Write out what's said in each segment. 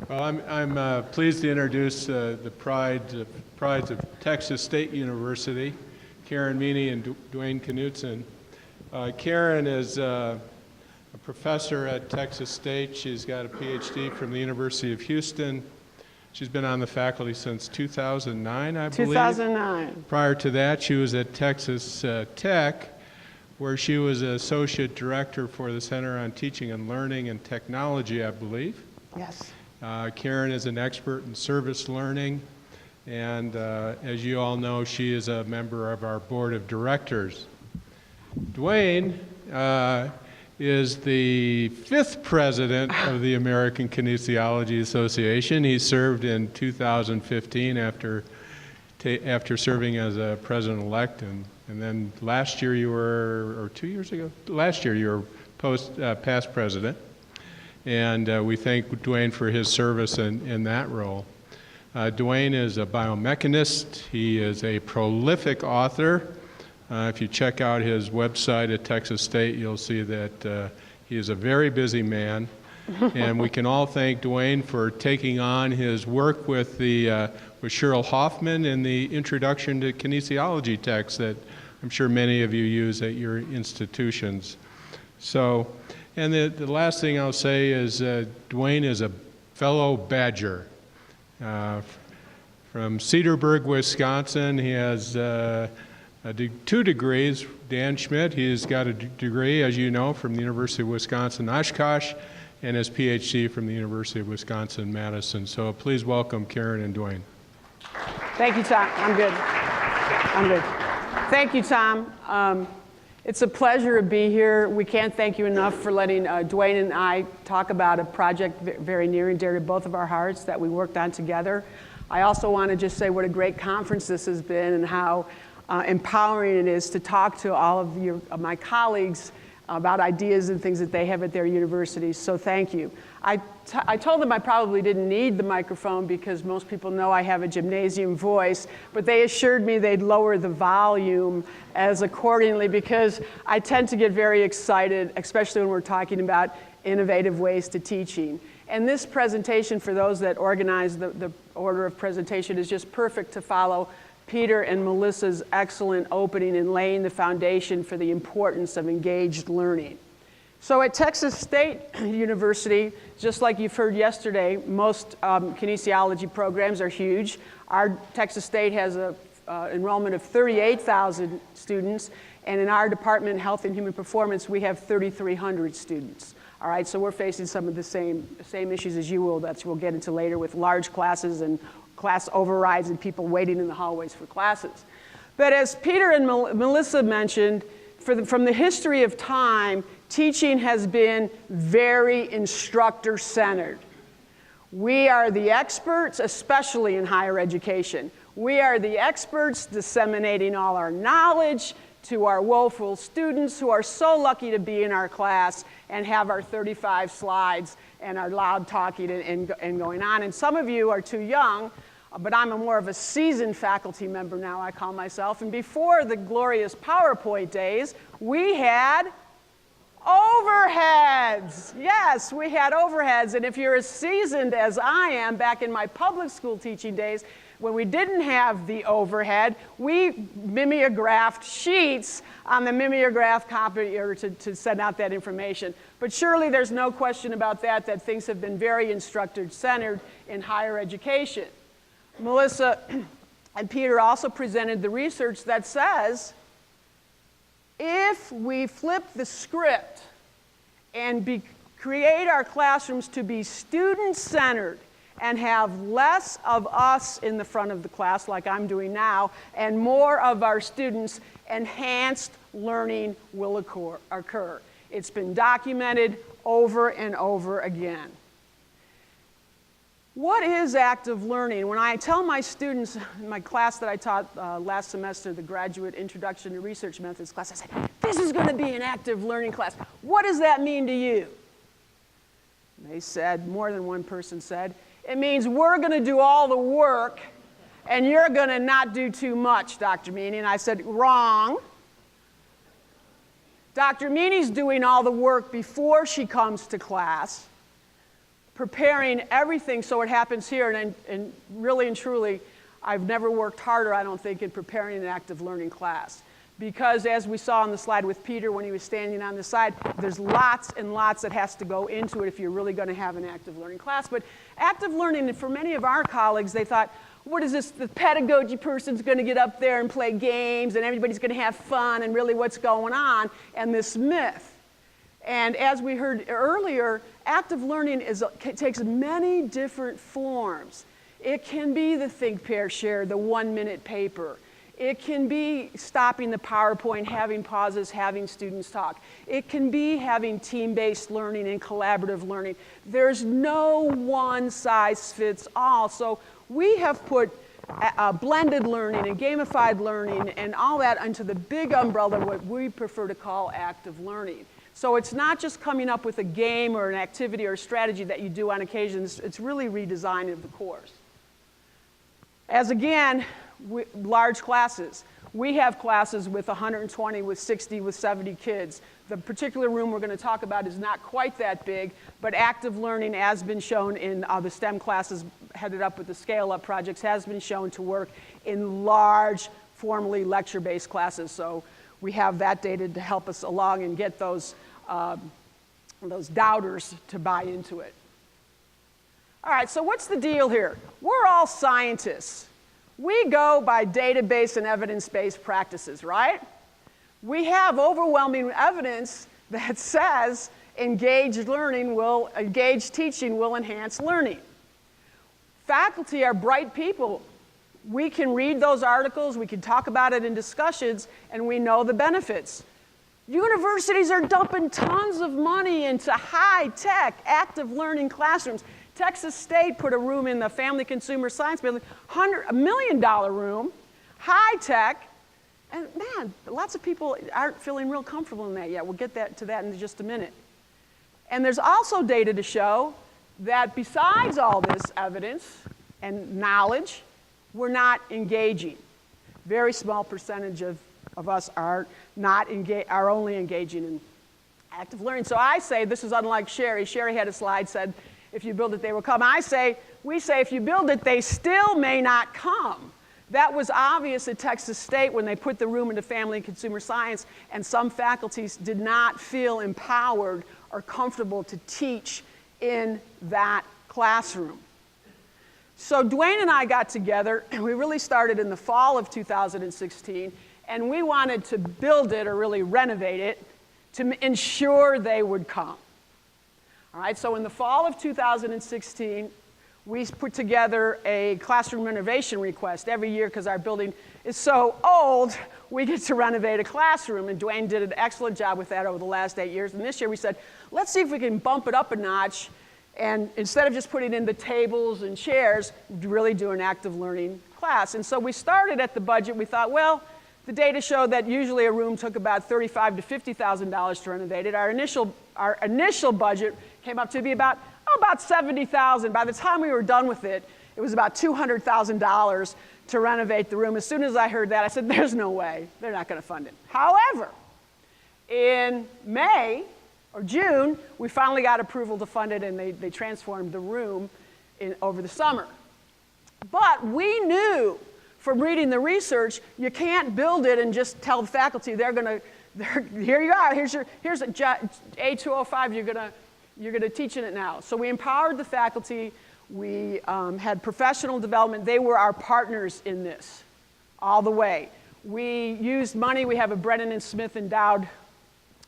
Well, I'm pleased to introduce the prides of Texas State University, Karen Meaney and Meaney and Knudson. Karen is a professor at Texas State. She's got a PhD from the University of Houston. She's been on the faculty since 2009, I believe. 2009. Prior to that, she was at Texas Tech, where she was Associate Director for the Center on Teaching and Learning and Technology, I believe. Yes. Karen is an expert in service learning, and as you all know, she is a member of our board of directors. Dwayne is the 5th president of the American Kinesiology Association. He served in 2015 after serving as a president-elect, and then last year you were, or 2 years ago? Last year you were past president. And we thank Dwayne for his service in that role. Dwayne is a biomechanist. He is a prolific author. If you check out his website at Texas State, you'll see that he is a very busy man. And we can all thank Dwayne for taking on his work with Cheryl Hoffman in the Introduction to Kinesiology text that I'm sure many of you use at your institutions. So. And the last thing I'll say is Dwayne is a fellow Badger. From Cedarburg, Wisconsin, he has 2 degrees. Dan Schmidt, he's got a degree, as you know, from the University of Wisconsin-Oshkosh, and his PhD from the University of Wisconsin-Madison. So please welcome Karen and Dwayne. Thank you, Tom. I'm good. Thank you, Tom. It's a pleasure to be here. We can't thank you enough for letting Dwayne and I talk about a project very near and dear to both of our hearts that we worked on together. I also want to just say what a great conference this has been and how empowering it is to talk to all of my colleagues about ideas and things that they have at their universities. So thank you. I told them I probably didn't need the microphone because most people know I have a gymnasium voice, but they assured me they'd lower the volume as accordingly because I tend to get very excited, especially when we're talking about innovative ways to teaching. And this presentation, for those that organize the order of presentation, is just perfect to follow Peter and Melissa's excellent opening and laying the foundation for the importance of engaged learning. So at Texas State University, just like you've heard yesterday, most kinesiology programs are huge. Our Texas State has an enrollment of 38,000 students, and in our department, Health and Human Performance, we have 3,300 students. All right, so we're facing some of the same issues as you will, that we'll get into later with large classes and class overrides and people waiting in the hallways for classes. But as Peter and Melissa mentioned, from the history of time, teaching has been very instructor-centered. We are the experts, especially in higher education. We are the experts disseminating all our knowledge to our woeful students who are so lucky to be in our class and have our 35 slides and our loud talking and going on. And some of you are too young, but I'm more of a seasoned faculty member now, I call myself. And before the glorious PowerPoint days, we had overheads. Yes, we had overheads. And if you're as seasoned as I am back in my public school teaching days, when we didn't have the overhead, we mimeographed sheets on the mimeograph copier to send out that information. But surely there's no question about that things have been very instructor-centered in higher education. Melissa and Peter also presented the research that says if we flip the script and create our classrooms to be student-centered and have less of us in the front of the class like I'm doing now and more of our students, enhanced learning will occur. It's been documented over and over again. What is active learning? When I tell my students in my class that I taught last semester, the Graduate Introduction to Research Methods class, I said, this is going to be an active learning class. What does that mean to you? They said, more than one person said, it means we're going to do all the work and you're going to not do too much, Dr. Meaney. And I said, wrong. Dr. Meaney's doing all the work before she comes to class. preparing everything so it happens here. And really and truly, I've never worked harder, I don't think, in preparing an active learning class. Because as we saw on the slide with Peter when he was standing on the side, there's lots and lots that has to go into it if you're really going to have an active learning class. But active learning, for many of our colleagues, they thought, what is this, the pedagogy person's going to get up there and play games and everybody's going to have fun and really what's going on, and this myth. And as we heard earlier, active learning takes many different forms. It can be the think, pair, share, the 1-minute paper. It can be stopping the PowerPoint, having pauses, having students talk. It can be having team-based learning and collaborative learning. There's no one size fits all. So we have put blended learning and gamified learning and all that under the big umbrella of what we prefer to call active learning. So it's not just coming up with a game or an activity or a strategy that you do on occasions. It's really redesign of the course. As again, large classes. We have classes with 120, with 60, with 70 kids. The particular room we're going to talk about is not quite that big, but active learning has been shown in the STEM classes headed up with the scale-up projects has been shown to work in large, formally lecture-based classes. So we have that data to help us along and get those doubters to buy into it. All right, so what's the deal here? We're all scientists. We go by database and evidence-based practices, right? We have overwhelming evidence that says engaged teaching will enhance learning. Faculty are bright people. We can read those articles, we can talk about it in discussions, and we know the benefits. Universities are dumping tons of money into high-tech, active learning classrooms. Texas State put a room in the Family Consumer Science Building, $1 million room, high-tech, and man, lots of people aren't feeling real comfortable in that yet. We'll get to that in just a minute. And there's also data to show that besides all this evidence and knowledge, we're not engaging. Very small percentage of us are only engaging in active learning. So I say, this is unlike Sherry. Sherry had a slide said, if you build it, they will come. We say, if you build it, they still may not come. That was obvious at Texas State when they put the room into Family and Consumer Science, and some faculties did not feel empowered or comfortable to teach in that classroom. So Dwayne and I got together, and we really started in the fall of 2016, and we wanted to build it or really renovate it to ensure they would come. All right, so in the fall of 2016, we put together a classroom renovation request every year because our building is so old, we get to renovate a classroom, and Dwayne did an excellent job with that over the last 8 years. And this year we said, let's see if we can bump it up a notch, and instead of just putting in the tables and chairs, really do an active learning class. And so we started at the budget. We thought, well, the data showed that usually a room took about $35,000 to $50,000 to renovate it. Our initial budget came up to be about $70,000. By the time we were done with it, it was about $200,000 to renovate the room. As soon as I heard that, I said, there's no way. They're not going to fund it. However, in May or June, we finally got approval to fund it, and they transformed the room over the summer. But we knew from reading the research, you can't build it and just tell the faculty here you are, here's a A205, you're gonna teach in it now. So we empowered the faculty, we had professional development. They were our partners in this all the way. We used money. We have a Brennan and Smith endowed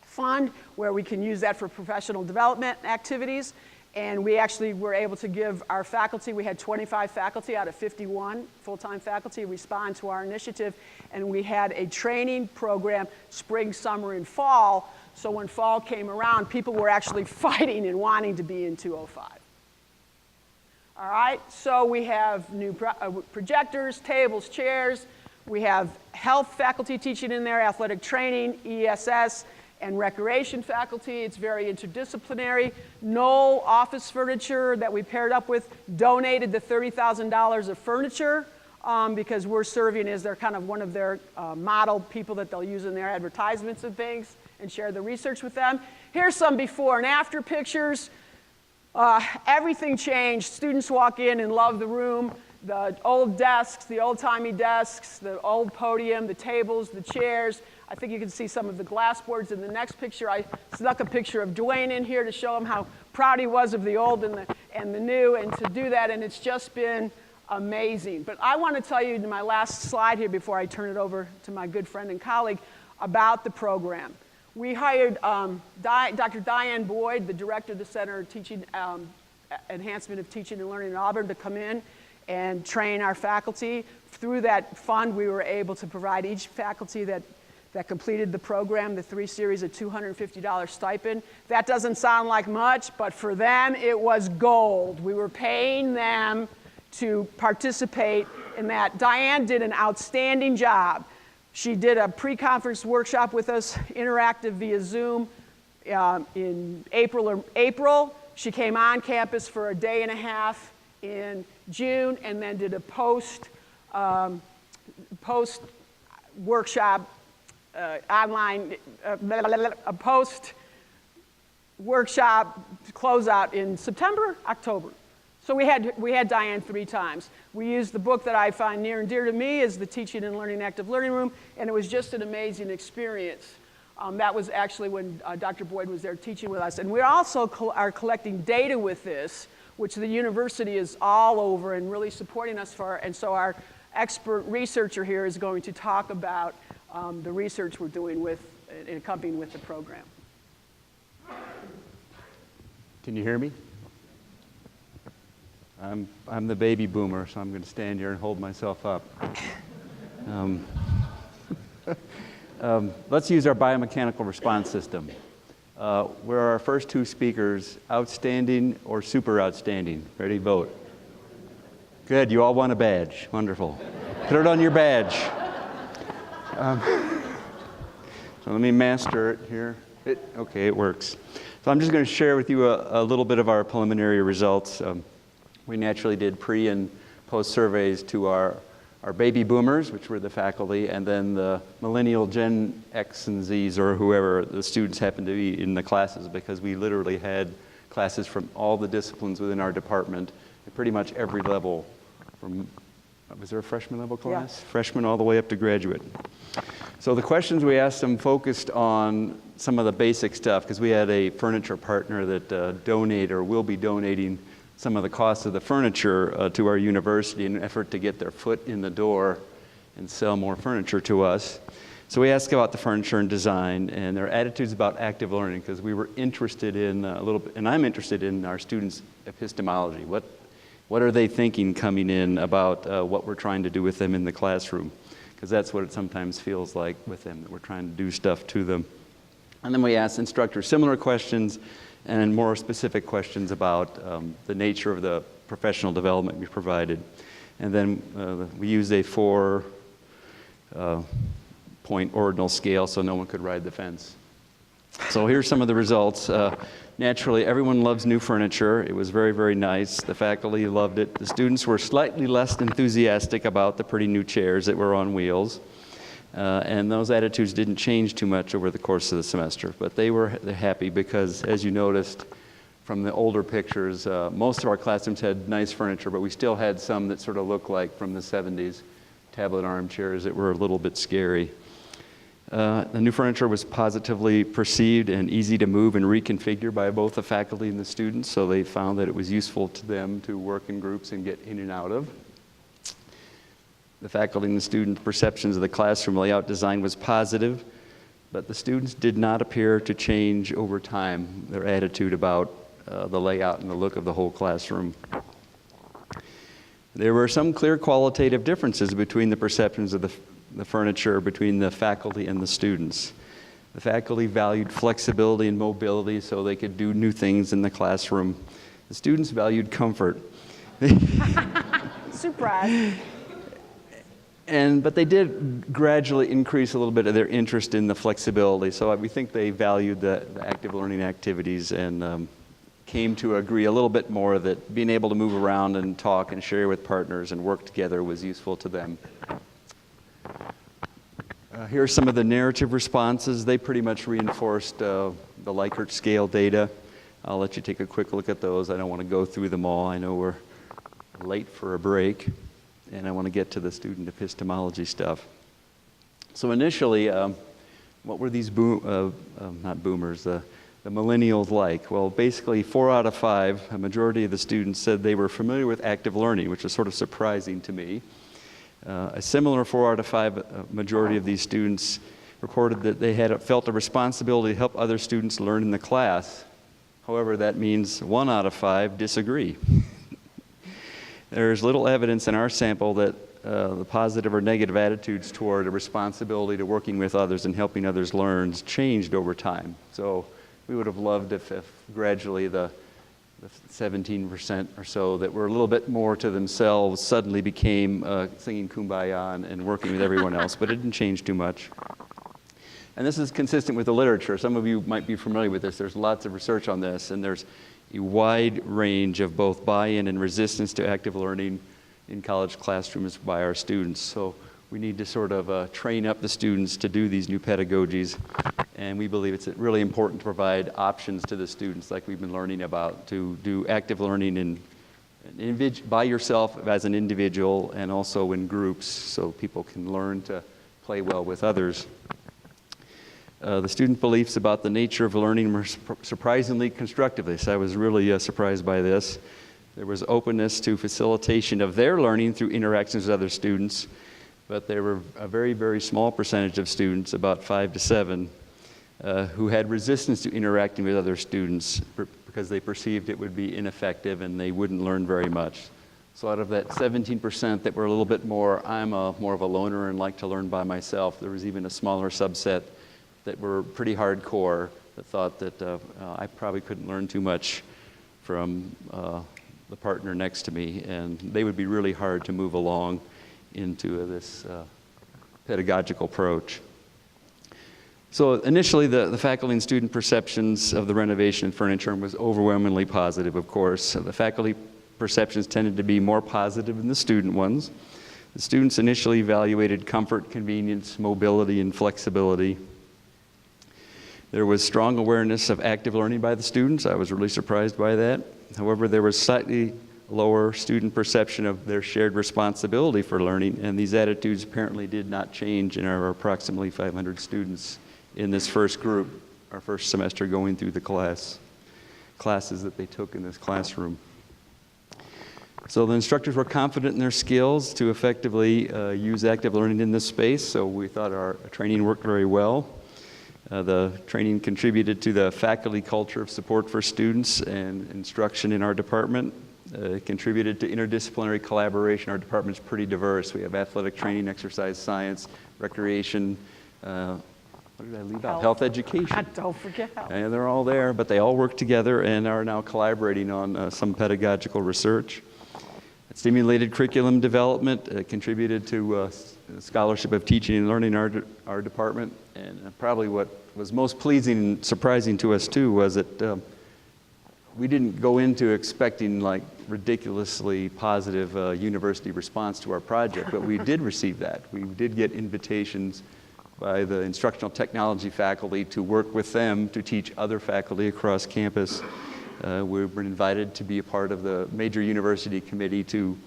fund where we can use that for professional development activities. And we actually were able to give our faculty, we had 25 faculty out of 51 full-time faculty respond to our initiative. And we had a training program spring, summer, and fall. So when fall came around, people were actually fighting and wanting to be in 205. All right, so we have new projectors, tables, chairs. We have health faculty teaching in there, athletic training, ESS, and recreation faculty. It's very interdisciplinary. Knoll office furniture that we paired up with donated the $30,000 of furniture because we're serving as their kind of one of their model people that they'll use in their advertisements and things and share the research with them. Here's some before and after pictures. Everything changed. Students walk in and love the room. The old desks, the old-timey desks, the old podium, the tables, the chairs. I think you can see some of the glass boards in the next picture. I snuck a picture of Dwayne in here to show him how proud he was of the old and the new, and to do that, and it's just been amazing. But I want to tell you in my last slide here before I turn it over to my good friend and colleague about the program. We hired Dr. Diane Boyd, the director of the Center of Teaching, Enhancement of Teaching and Learning in Auburn, to come in and train our faculty. Through that fund, we were able to provide each faculty that completed the program, the 3 series, a $250 stipend. That doesn't sound like much, but for them, it was gold. We were paying them to participate in that. Diane did an outstanding job. She did a pre-conference workshop with us, interactive via Zoom, in April. She came on campus for a day and a half in June, and then did a post workshop online, a post workshop closeout in September, October. So we had Diane 3 times. We used the book that I find near and dear to me, is the Teaching and Learning Active Learning Room, and it was just an amazing experience. That was actually when Dr. Boyd was there teaching with us. And we also are collecting data with this, which the university is all over and really supporting us for. And so our expert researcher here is going to talk about the research we're doing with, in accompanying with the program. Can you hear me? I'm the baby boomer, so I'm going to stand here and hold myself up. Let's use our biomechanical response system. Where are our first 2 speakers, outstanding or super outstanding? Ready, vote. Good, you all won a badge. Wonderful. Put it on your badge. So let me master it here. Okay, it works. So I'm just going to share with you a little bit of our preliminary results. We naturally did pre and post surveys to our baby boomers, which were the faculty, and then the millennial Gen X and Zs, or whoever the students happened to be in the classes, because we literally had classes from all the disciplines within our department at pretty much every level. Was there a freshman level class? Yeah. Freshman all the way up to graduate. So the questions we asked them focused on some of the basic stuff, because we had a furniture partner that donated or will be donating some of the costs of the furniture to our university in an effort to get their foot in the door and sell more furniture to us. So we asked about the furniture and design and their attitudes about active learning, because we were interested in a little bit, and I'm interested in our students' epistemology. What are they thinking coming in about what we're trying to do with them in the classroom? Because that's what it sometimes feels like with them, that we're trying to do stuff to them. And then we asked instructors similar questions and more specific questions about the nature of the professional development we provided. And then we used a 4-point ordinal scale so no one could ride the fence. So here's some of the results. Naturally, everyone loves new furniture. It was very, very nice. The faculty loved it. The students were slightly less enthusiastic about the pretty new chairs that were on wheels. And those attitudes didn't change too much over the course of the semester, but they're happy because, as you noticed from the older pictures, most of our classrooms had nice furniture, but we still had some that sort of looked like from the 70s, tablet armchairs that were a little bit scary. The new furniture was positively perceived and easy to move and reconfigure by both the faculty and the students, so they found that it was useful to them to work in groups and get in and out of. The faculty and the student perceptions of the classroom layout design was positive, but the students did not appear to change over time, their attitude about the layout and the look of the whole classroom. There were some clear qualitative differences between the perceptions of the furniture between the faculty and the students. The faculty valued flexibility and mobility so they could do new things in the classroom. The students valued comfort. Surprise. But they did gradually increase a little bit of their interest in the flexibility. So we think they valued the active learning activities and came to agree a little bit more that being able to move around and talk and share with partners and work together was useful to them. Here are some of the narrative responses. They pretty much reinforced the Likert scale data. I'll let you take a quick look at those. I don't want to go through them all. I know we're late for a break, and I want to get to the student epistemology stuff. So initially, what were these not boomers, the millennials like? Well, basically 4 out of 5, a majority of the students said they were familiar with active learning, which was sort of surprising to me. A similar 4 out of 5 majority of these students reported that they had felt a responsibility to help other students learn in the class. However, that means 1 out of 5 disagree. There's little evidence in our sample that the positive or negative attitudes toward a responsibility to working with others and helping others learn changed over time. So we would have loved if gradually the 17% or so that were a little bit more to themselves suddenly became singing Kumbaya and working with everyone else, but it didn't change too much. And this is consistent with the literature. Some of you might be familiar with this. There's lots of research on this, and there's a wide range of both buy-in and resistance to active learning in college classrooms by our students. So we need to sort of train up the students to do these new pedagogies, and we believe it's really important to provide options to the students like we've been learning about, to do active learning by yourself as an individual and also in groups so people can learn to play well with others. The student beliefs about the nature of learning were surprisingly constructive. So I was really surprised by this. There was openness to facilitation of their learning through interactions with other students, but there were a very, very small percentage of students, about 5 to 7, who had resistance to interacting with other students because they perceived it would be ineffective and they wouldn't learn very much. So out of that 17% that were a little bit more, I'm more of a loner and like to learn by myself, there was even a smaller subset that were pretty hardcore that thought that I probably couldn't learn too much from the partner next to me, and they would be really hard to move along into this pedagogical approach. So initially, the faculty and student perceptions of the renovation and furniture was overwhelmingly positive, of course. The faculty perceptions tended to be more positive than the student ones. The students initially evaluated comfort, convenience, mobility, and flexibility. There was strong awareness of active learning by the students. I was really surprised by that. However, there was slightly lower student perception of their shared responsibility for learning, and these attitudes apparently did not change in our approximately 500 students in this first group, our first semester going through the classes that they took in this classroom. So the instructors were confident in their skills to effectively use active learning in this space, so we thought our training worked very well. The training contributed to the faculty culture of support for students and instruction in our department. It contributed to interdisciplinary collaboration. Our department's pretty diverse. We have athletic training, exercise science, recreation, what did I leave out? Health education. Don't forget health. And they're all there, but they all work together and are now collaborating on some pedagogical research. It stimulated curriculum development, contributed to scholarship of teaching and learning in our department, and probably what was most pleasing and surprising to us too was that we didn't go into expecting like ridiculously positive university response to our project, but we did receive that. We did get invitations by the instructional technology faculty to work with them to teach other faculty across campus. We were invited to be a part of the major university committee to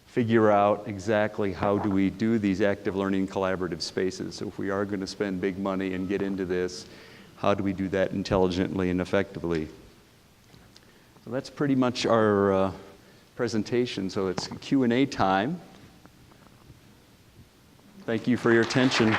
figure out exactly how do we do these active learning collaborative spaces. So if we are going to spend big money and get into this, how do we do that intelligently and effectively? So that's pretty much our presentation. So it's Q&A time. Thank you for your attention.